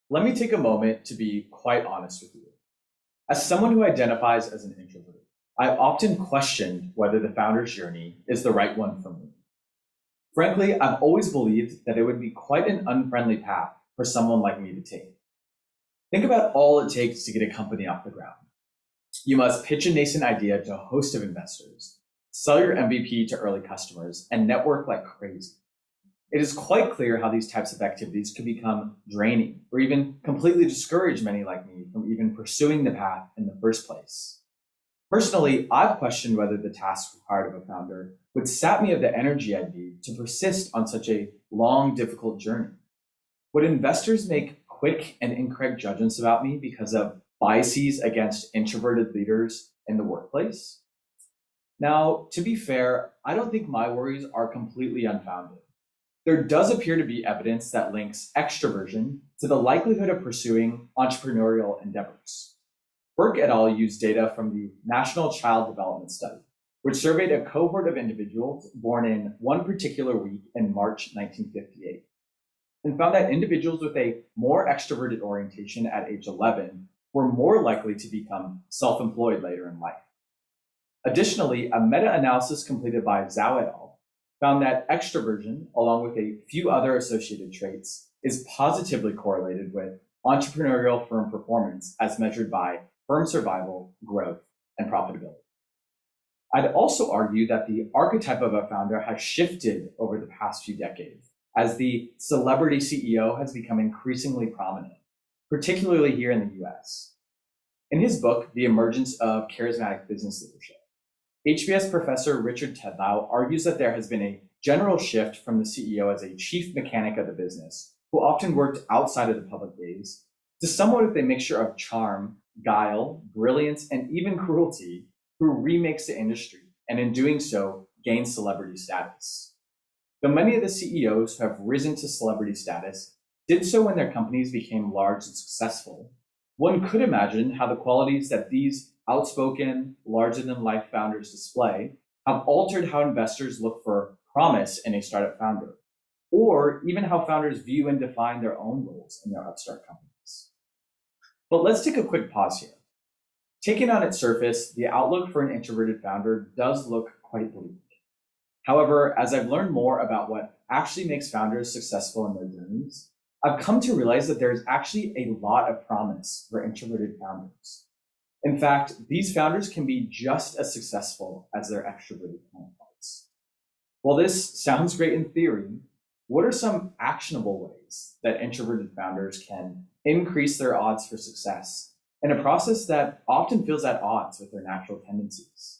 Let me take a moment to be quite honest with you. As someone who identifies as an introvert, I've often questioned whether the founder's journey is the right one for me. Frankly, I've always believed that it would be quite an unfriendly path for someone like me to take. Think about all it takes to get a company off the ground. You must pitch a nascent idea to a host of investors, sell your MVP to early customers, and network like crazy. It is quite clear how these types of activities can become draining or even completely discourage many like me from even pursuing the path in the first place. Personally, I've questioned whether the tasks required of a founder would sap me of the energy I need to persist on such a long, difficult journey. Would investors make quick and incorrect judgments about me because of biases against introverted leaders in the workplace? Now, to be fair, I don't think my worries are completely unfounded. There does appear to be evidence that links extroversion to the likelihood of pursuing entrepreneurial endeavors. Burke et al. Used data from the National Child Development Study, which surveyed a cohort of individuals born in one particular week in March 1958, and found that individuals with a more extroverted orientation at age 11 were more likely to become self-employed later in life. Additionally, a meta-analysis completed by Zhao et al. Found that extroversion, along with a few other associated traits, is positively correlated with entrepreneurial firm performance as measured by firm survival, growth, and profitability. I'd also argue that the archetype of a founder has shifted over the past few decades as the celebrity CEO has become increasingly prominent, particularly here in the US. In his book, The Emergence of Charismatic Business Leadership, HBS professor Richard Tedlow argues that there has been a general shift from the CEO as a chief mechanic of the business, who often worked outside of the public gaze, to someone with a mixture of charm, guile, brilliance, and even cruelty, who remakes the industry, and in doing so, gains celebrity status. Though many of the CEOs who have risen to celebrity status did so when their companies became large and successful, one could imagine how the qualities that these outspoken, larger-than-life founders display have altered how investors look for promise in a startup founder, or even how founders view and define their own roles in their upstart companies. But let's take a quick pause here. Taken on its surface, the outlook for an introverted founder does look quite bleak. However, as I've learned more about what actually makes founders successful in their journeys, I've come to realize that there's actually a lot of promise for introverted founders. In fact, these founders can be just as successful as their extroverted counterparts. While this sounds great in theory, what are some actionable ways that introverted founders can increase their odds for success in a process that often feels at odds with their natural tendencies?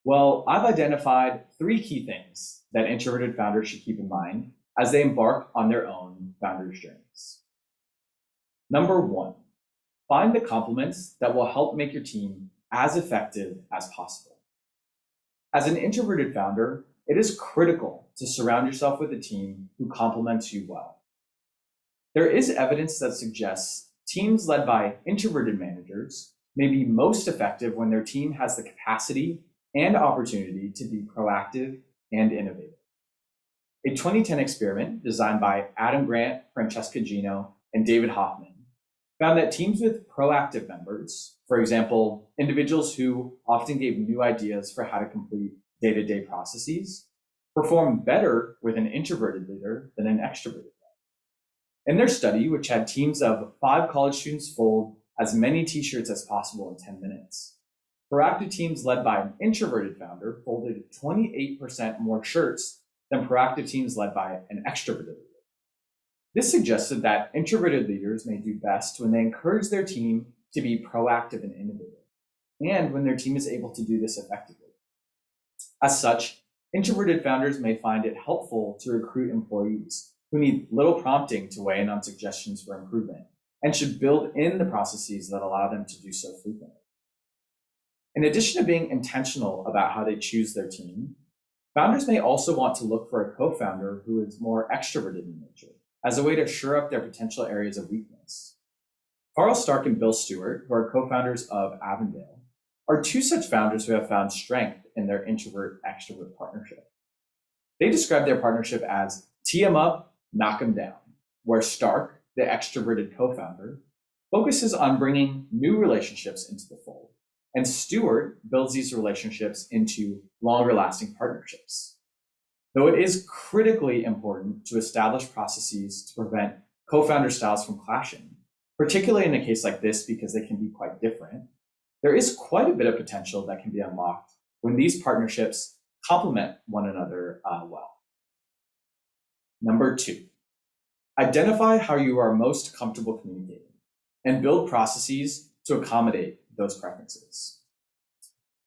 Well, I've identified 3 key things that introverted founders should keep in mind as they embark on their own founder's journeys. Number 1, find the complements that will help make your team as effective as possible. As an introverted founder, it is critical to surround yourself with a team who complements you well. There is evidence that suggests teams led by introverted managers may be most effective when their team has the capacity and opportunity to be proactive and innovative. A 2010 experiment designed by Adam Grant, Francesca Gino, and David Hoffman found that teams with proactive members, for example, individuals who often gave new ideas for how to complete day-to-day processes, performed better with an introverted leader than an extroverted one. In their study, which had teams of 5 college students fold as many t-shirts as possible in 10 minutes, proactive teams led by an introverted founder folded 28% more shirts than proactive teams led by an extroverted leader. This suggested that introverted leaders may do best when they encourage their team to be proactive and innovative, and when their team is able to do this effectively. As such, introverted founders may find it helpful to recruit employees who need little prompting to weigh in on suggestions for improvement, and should build in the processes that allow them to do so frequently. In addition to being intentional about how they choose their team, founders may also want to look for a co-founder who is more extroverted in nature, as a way to shore up their potential areas of weakness. Carl Stark and Bill Stewart, who are co-founders of Avondale, are 2 such founders who have found strength in their introvert-extrovert partnership. They describe their partnership as tee 'em up, knock 'em down, where Stark, the extroverted co-founder, focuses on bringing new relationships into the fold, and Stuart builds these relationships into longer-lasting partnerships. Though it is critically important to establish processes to prevent co-founder styles from clashing, particularly in a case like this because they can be quite different, there is quite a bit of potential that can be unlocked when these partnerships complement one another well. Number 2, identify how you are most comfortable communicating and build processes to accommodate those preferences.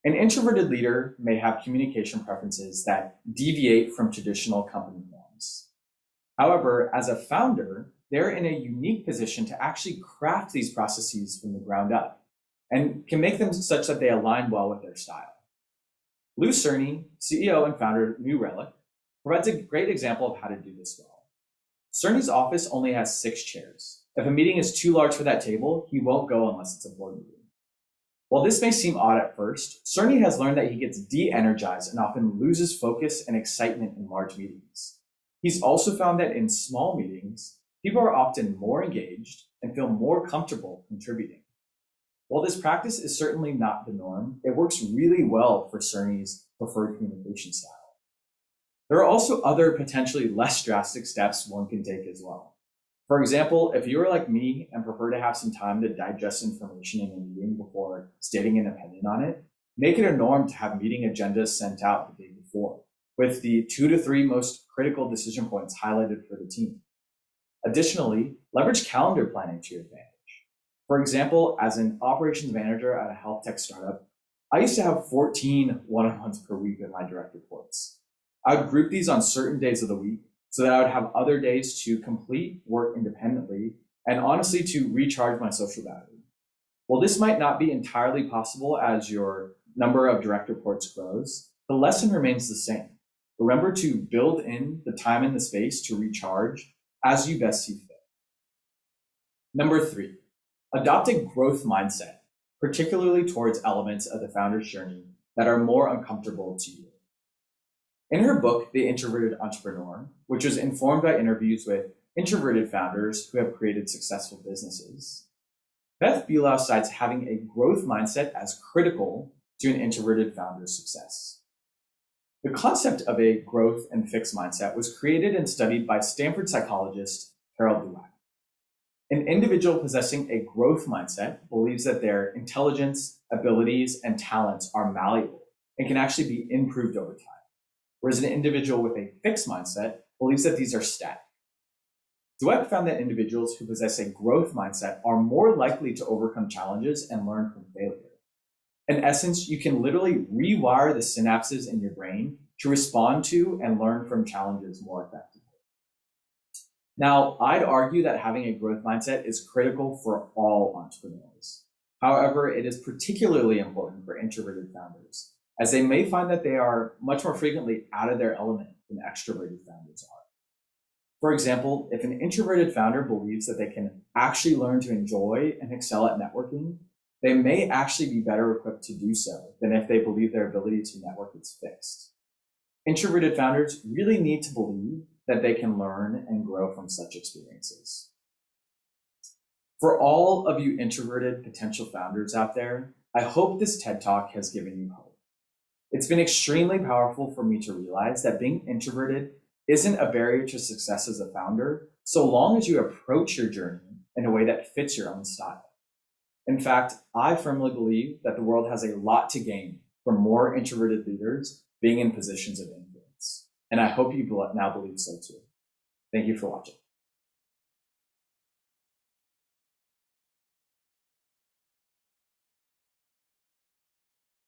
An introverted leader may have communication preferences that deviate from traditional company norms. However, as a founder, they're in a unique position to actually craft these processes from the ground up and can make them such that they align well with their style. Lou Cerny, CEO and founder of New Relic, provides a great example of how to do this well. Cerny's office only has 6 chairs. If a meeting is too large for that table, he won't go unless it's a board meeting. While this may seem odd at first, Cerny has learned that he gets de-energized and often loses focus and excitement in large meetings. He's also found that in small meetings, people are often more engaged and feel more comfortable contributing. While this practice is certainly not the norm, it works really well for Cerny's preferred communication style. There are also other potentially less drastic steps one can take as well. For example, if you're like me and prefer to have some time to digest information in a meeting before stating an opinion on it, make it a norm to have meeting agendas sent out the day before, with the 2 to 3 most critical decision points highlighted for the team. Additionally, leverage calendar planning to your advantage. For example, as an operations manager at a health tech startup, I used to have 14 one-on-ones per week with my direct reports. I would group these on certain days of the week so that I would have other days to complete work independently and honestly to recharge my social battery. While this might not be entirely possible as your number of direct reports grows, the lesson remains the same. Remember to build in the time and the space to recharge as you best see fit. Number 3, adopt a growth mindset, particularly towards elements of the founder's journey that are more uncomfortable to you. In her book, The Introverted Entrepreneur, which was informed by interviews with introverted founders who have created successful businesses, Beth Buelow cites having a growth mindset as critical to an introverted founder's success. The concept of a growth and fixed mindset was created and studied by Stanford psychologist Kerr. An individual possessing a growth mindset believes that their intelligence, abilities, and talents are malleable and can actually be improved over time, whereas an individual with a fixed mindset believes that these are static. Dweck found that individuals who possess a growth mindset are more likely to overcome challenges and learn from failure. In essence, you can literally rewire the synapses in your brain to respond to and learn from challenges more effectively. Now, I'd argue that having a growth mindset is critical for all entrepreneurs. However, it is particularly important for introverted founders, as they may find that they are much more frequently out of their element than extroverted founders are. For example, if an introverted founder believes that they can actually learn to enjoy and excel at networking, they may actually be better equipped to do so than if they believe their ability to network is fixed. Introverted founders really need to believe that they can learn and grow from such experiences. For all of you introverted potential founders out there, I hope this TED Talk has given you hope. It's been extremely powerful for me to realize that being introverted isn't a barrier to success as a founder, so long as you approach your journey in a way that fits your own style. In fact, I firmly believe that the world has a lot to gain from more introverted leaders being in positions of influence. And I hope you now believe so too. Thank you for watching.